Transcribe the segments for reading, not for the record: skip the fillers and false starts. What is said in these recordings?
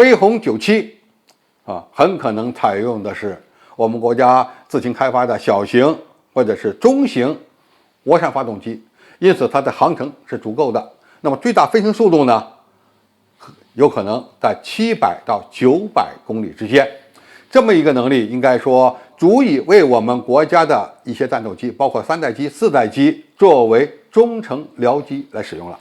飞鸿97很可能采用的是我们国家自行开发的小型或者是中型涡扇发动机，因此它的航程是足够的。那么最大飞行速度呢，有可能在700到900公里之间。这么一个能力，应该说足以为我们国家的一些战斗机，包括3代机、4代机，作为中程僚机来使用了。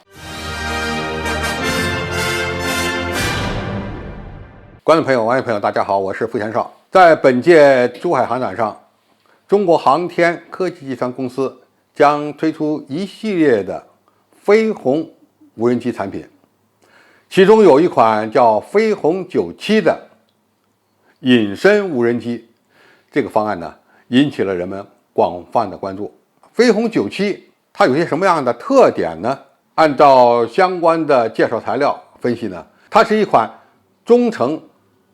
观众朋友、网友朋友，大家好，我是付全少。在本届珠海航展上，中国航天科技集团公司将推出一系列的飞鸿无人机产品，其中有一款叫飞鸿97的隐身无人机。这个方案呢，引起了人们广泛的关注。飞鸿97它有些什么样的特点呢？按照相关的介绍材料分析呢，它是一款中程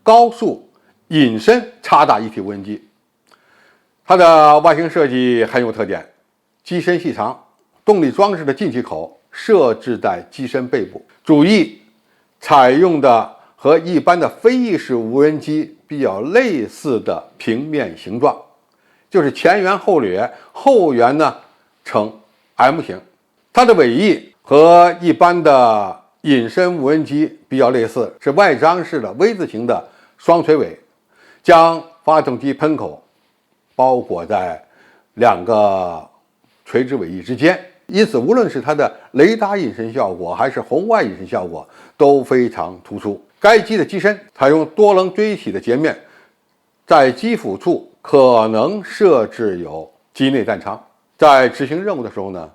高速隐身插大一体无人机。它的外形设计很有特点，机身细长，动力装置的进气口设置在机身背部，主翼采用的和一般的飞翼式无人机比较类似的平面形状，就是前圆后掠，后圆呢呈 M 型。它的尾翼和一般的隐身无人机比较类似，是外张式的 V 字形的双垂尾，将发动机喷口包裹在两个垂直尾翼之间，因此无论是它的雷达隐身效果还是红外隐身效果都非常突出。该机的机身采用多棱锥体的截面，在机腹处可能设置有机内弹仓，在执行任务的时候呢，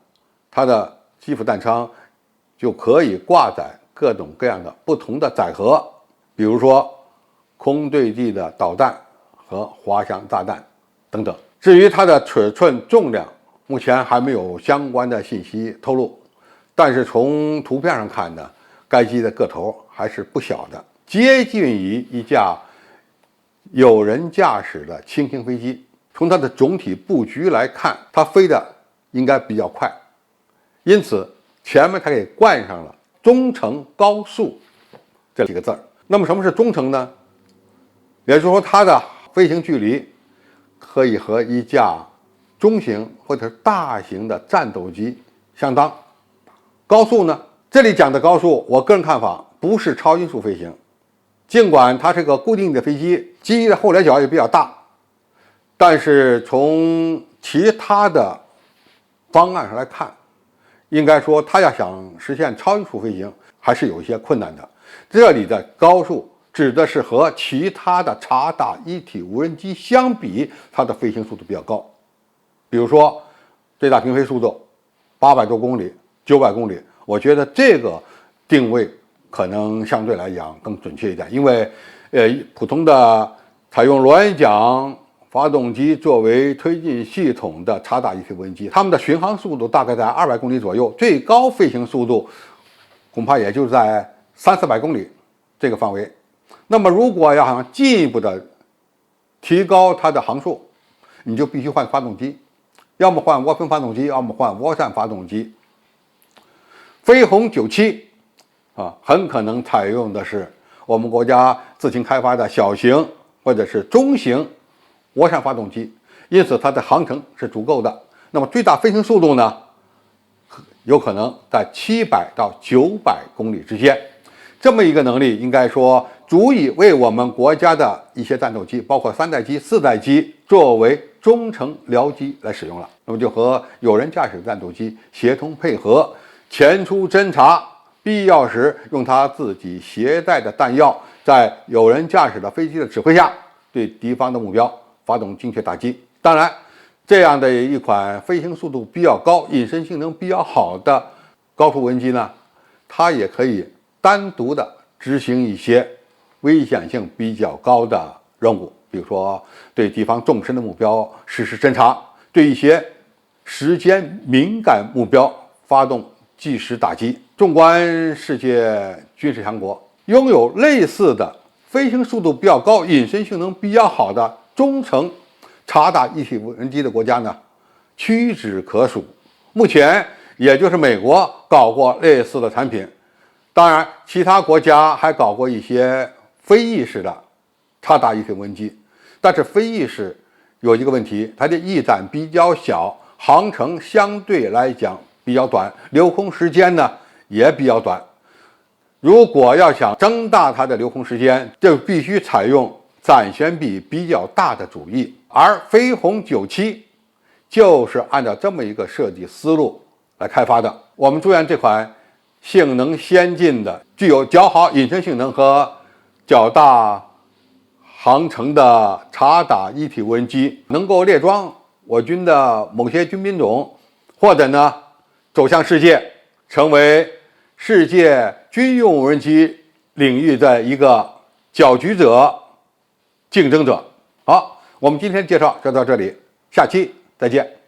它的机腹弹仓就可以挂载各种各样的不同的载荷，比如说空对地的导弹和滑翔炸弹等等。至于它的尺寸、重量，目前还没有相关的信息透露，但是从图片上看呢，该机的个头还是不小的，接近于一架有人驾驶的轻型飞机。从它的总体布局来看，它飞的应该比较快，因此前面它给冠上了中程高速这几个字儿。那么什么是中程呢？也就是说，它的飞行距离可以和一架中型或者是大型的战斗机相当。高速呢，这里讲的高速，我个人看法不是超音速飞行，尽管它是个固定的飞机，机翼的后来角也比较大，但是从其他的方案上来看，应该说它要想实现超音速飞行还是有一些困难的。这里的高速指的是和其他的插大一体无人机相比，它的飞行速度比较高。比如说最大平飞速度800多公里、900公里，我觉得这个定位可能相对来讲更准确一点，因为普通的采用螺旋桨发动机作为推进系统的插大一体无人机，它们的巡航速度大概在200公里左右，最高飞行速度恐怕也就在300-400公里这个范围。那么如果要想进一步的提高它的航速，你就必须换发动机，要么换涡喷发动机，要么换涡扇发动机。飞鸿97很可能采用的是我们国家自行开发的小型或者是中型涡扇发动机，因此它的航程是足够的。那么最大飞行速度呢，有可能在700到900公里之间。这么一个能力，应该说足以为我们国家的一些战斗机，包括3代机、4代机，作为中程僚机来使用了。那么就和有人驾驶的战斗机协同配合，前出侦察，必要时用它自己携带的弹药，在有人驾驶的飞机的指挥下，对敌方的目标发动精确打击。当然，这样的一款飞行速度比较高、隐身性能比较好的高速无人机呢，它也可以单独的执行一些危险性比较高的任务，比如说对敌方纵深的目标实施侦察，对一些时间敏感目标发动即时打击。纵观世界军事强国，拥有类似的飞行速度比较高、隐身性能比较好的中程插大一体无人机的国家呢，屈指可数。目前也就是美国搞过类似的产品，当然其他国家还搞过一些飞翼式的插打一体温机。但是飞翼式有一个问题，它的翼展比较小，航程相对来讲比较短，留空时间呢也比较短。如果要想增大它的留空时间，就必须采用展旋比比较大的主翼，而飞鸿97就是按照这么一个设计思路来开发的。我们祝愿这款性能先进的、具有较好隐身性能和较大航程的插打一体无人机能够列装我军的某些军兵种，或者呢走向世界，成为世界军用无人机领域的一个搅局者、竞争者。好，我们今天介绍就到这里，下期再见。